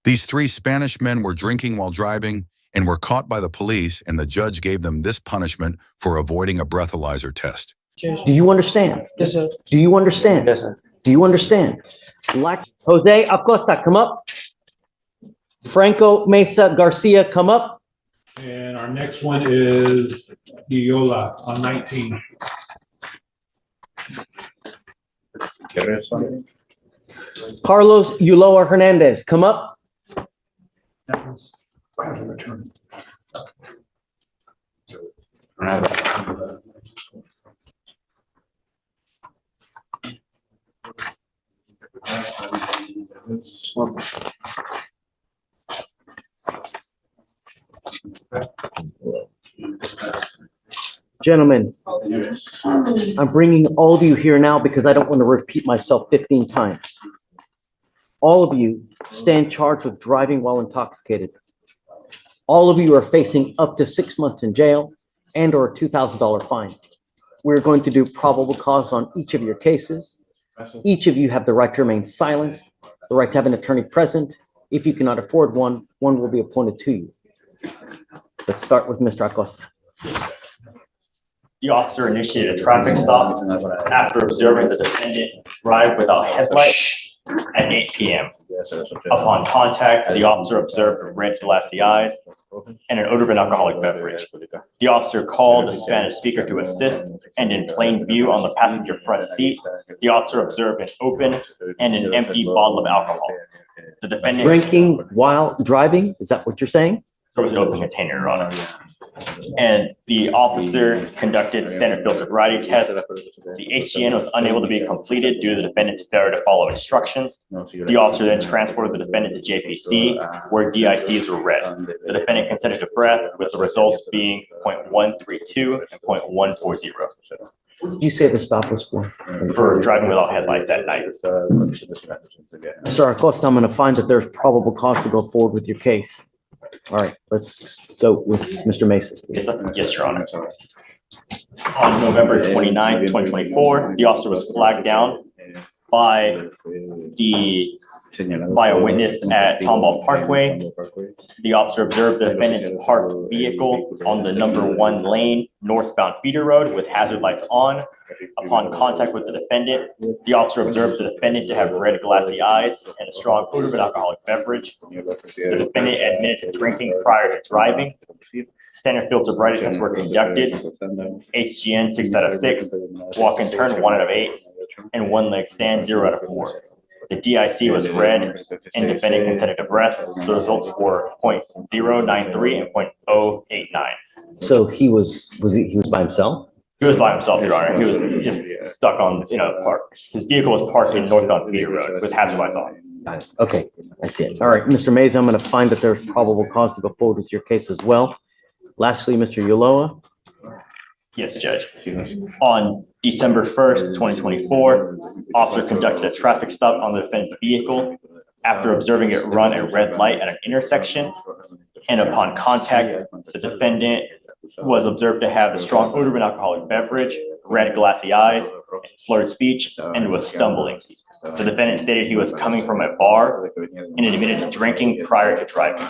These three Spanish men were drinking while driving and were caught by the police, and the judge gave them this punishment for avoiding a breathalyzer test. Do you understand? Yes, sir. Do you understand? Yes, sir. Do you understand? Jose Acosta, come up. Franco Mesa Garcia, come up. And our next one is Diola on 19. Carlos Ulloa Hernandez, come up. Gentlemen, I'm bringing all of you here now because I don't want to repeat myself 15 times. All of you stand charged with driving while intoxicated. All of you are facing up to 6 months in jail and or a $2,000 fine. We're going to do probable cause on each of your cases. Each of you have the right to remain silent, the right to have an attorney present. If you cannot afford one, one will be appointed to you. Let's start with Mr. Acosta. The officer initiated a traffic stop after observing the defendant drive without headlights at 8 p.m. Upon contact, the officer observed red glassy eyes and an odor of an alcoholic beverage. The officer called the Spanish speaker to assist, and in plain view on the passenger front seat, the officer observed an open and an empty bottle of alcohol. The defendant Drinking while driving, is that what you're saying? There was an open container, Your Honor. And the officer conducted standard field sobriety test. The HGN was unable to be completed due to the defendant's failure to follow instructions. The officer then transported the defendant to JPC, where DICs were read. The defendant consented to breath, with the results being 0.132 and 0.140. What did you say the stop was for? For driving without headlights at night. Mr. Acosta, I'm going to find that there's probable cause to go forward with your case. All right, let's go with Mr. Mason. Yes, Your Honor. On November 29th, 2024, the officer was flagged down by a witness at Tomball Parkway. The officer observed the defendant's parked vehicle on the #1 lane northbound feeder road with hazard lights on. Upon contact with the defendant, the officer observed the defendant to have red glassy eyes and a strong odor of an alcoholic beverage. The defendant admitted to drinking prior to driving. Standard field sobriety tests were conducted. HGN 6 out of 6, walk and turn 1 out of 8, and one leg stand 0 out of 4. The DIC was read and defendant consented to breath. The results were 0.093 and 0.089. So he was by himself? He was by himself, Your Honor. He was just stuck on, park. His vehicle was parked in northbound feeder road with hazard lights on. Got it. Okay, I see it. All right, Mr. Mays, I'm going to find that there's probable cause to go forward with your case as well. Lastly, Mr. Ulloa. Yes, Judge. On December 1st, 2024, officer conducted a traffic stop on the defendant's vehicle after observing it run a red light at an intersection. And upon contact, the defendant was observed to have a strong odor of an alcoholic beverage, red glassy eyes, slurred speech, and was stumbling. The defendant stated he was coming from a bar and admitted to drinking prior to driving.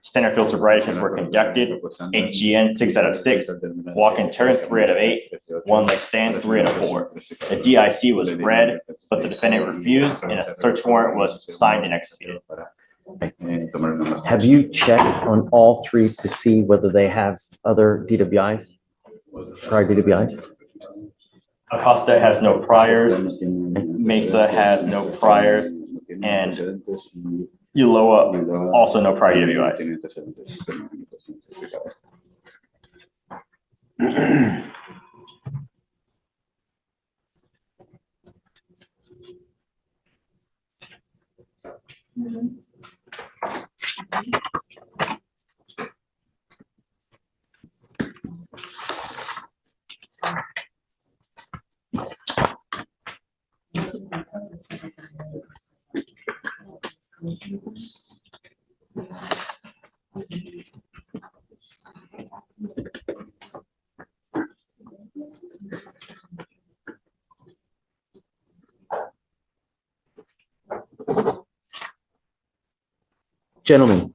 Standard field sobriety tests were conducted. HGN 6 out of 6, walk and turn 3 out of 8, one leg stand 3 out of 4. The DIC was read, but the defendant refused, and a search warrant was signed and executed. Have you checked on all three to see whether they have other DWIs, prior DWIs? Acosta has no priors, Mesa has no priors, and Ulloa also no prior DWIs. Gentlemen,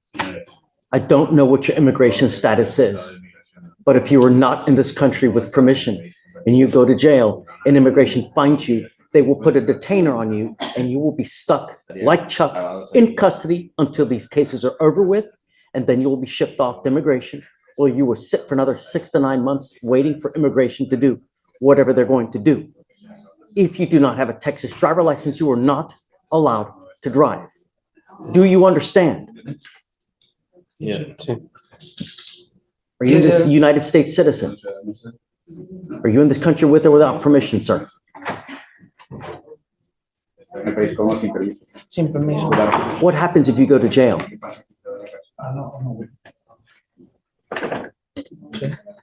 I don't know what your immigration status is, but if you are not in this country with permission and you go to jail and immigration finds you, they will put a detainer on you and you will be stuck like Chuck in custody until these cases are over with. And then you will be shipped off to immigration, or you will sit for another 6 to 9 months waiting for immigration to do whatever they're going to do. If you do not have a Texas driver license, you are not allowed to drive. Do you understand? Yeah. Are you Yes, this sir. United States citizen? Are you in this country with or without permission, sir? Sin permiso. What happens if you go to jail?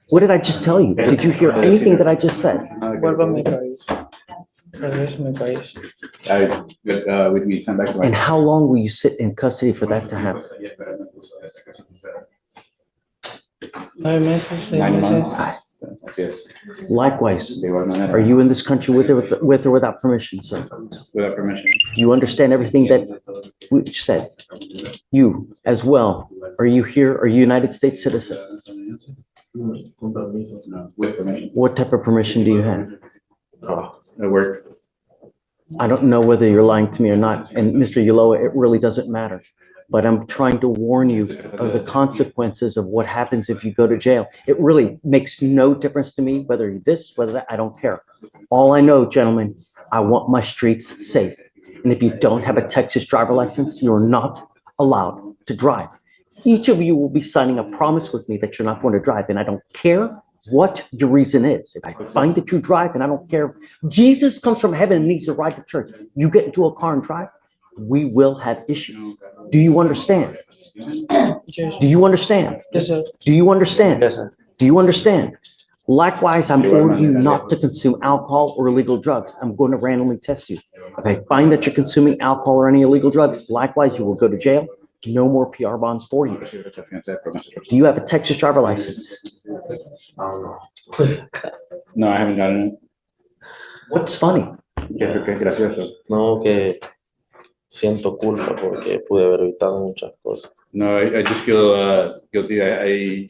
What did I just tell you? Did you hear anything that I just said? Vuelvo a mi país. Regreso a mi país. With me, send back to And how long will you sit in custody for that to happen? 9 meses, 6 9 meses. months. Así es. Likewise, De igual manera. are you in this country with or without permission, sir? Without permission. Do you understand everything that we said? You as well. Are you here? Are you a United States citizen? With permission. What type of permission do you have? At work. I don't know whether you're lying to me or not. And Mr. Ulloa, it really doesn't matter. But I'm trying to warn you of the consequences of what happens if you go to jail. It really makes no difference to me whether you're this, whether that, I don't care. All I know, gentlemen, I want my streets safe. And if you don't have a Texas driver license, you're not allowed to drive. Each of you will be signing a promise with me that you're not going to drive. And I don't care what your reason is. If I find that you drive, and I don't care, if Jesus comes from heaven and needs to ride to church, you get into a car and drive, we will have issues. Do you understand? Yes, Do you understand? yes, sir. Do you understand? Yes, sir. Do you understand? Likewise, I'm ordering you not to consume alcohol or illegal drugs. I'm going to randomly test you. If I find that you're consuming alcohol or any illegal drugs, likewise, you will go to jail. No more PR bonds for you. Do you have a Texas driver license? No, I haven't gotten it. What's funny? Qué gracioso. No, que siento culpa porque pude haber evitado muchas cosas. No, I just feel guilty. I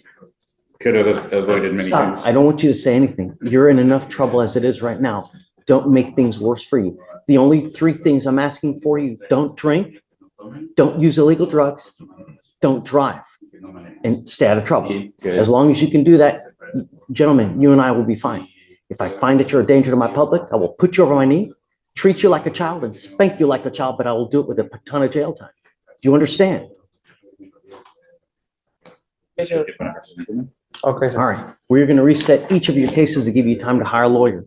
could have avoided many Stop. things. I don't want you to say anything. You're in enough trouble as it is right now. Don't make things worse for you. The only 3 things I'm asking for you: don't drink, don't use illegal drugs, don't drive, and stay out of trouble. Good. As long as you can do that, gentlemen, you and I will be fine. If I find that you're a danger to my public, I will put you over my knee, treat you like a child, and spank you like a child, but I will do it with a ton of jail time. Do you understand? Yes, sir. Okay, sir. All right, we're going to reset each of your cases to give you time to hire a lawyer.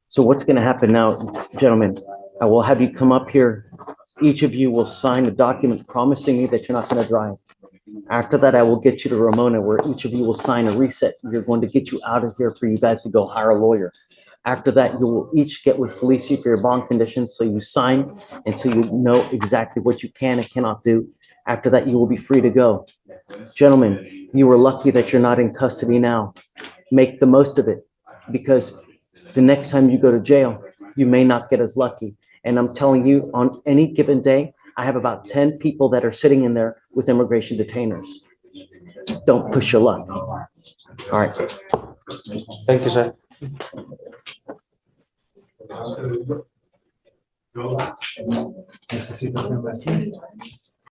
So what's going to happen now, gentlemen? I will have you come up here. Each of you will sign a document promising me that you're not going to drive. After that, I will get you to Ramona, where each of you will sign a reset. We're going to get you out of here for you guys to go hire a lawyer. After that, you will each get with Felicia for your bond conditions, so you sign and so you know exactly what you can and cannot do. After that, you will be free to go. Gentlemen, you are lucky that you're not in custody now. Make the most of it, because the next time you go to jail, you may not get as lucky. And I'm telling you, on any given day, I have about 10 people that are sitting in there with immigration detainers. Don't push your luck. All right. Thank you, sir. Necesito que me-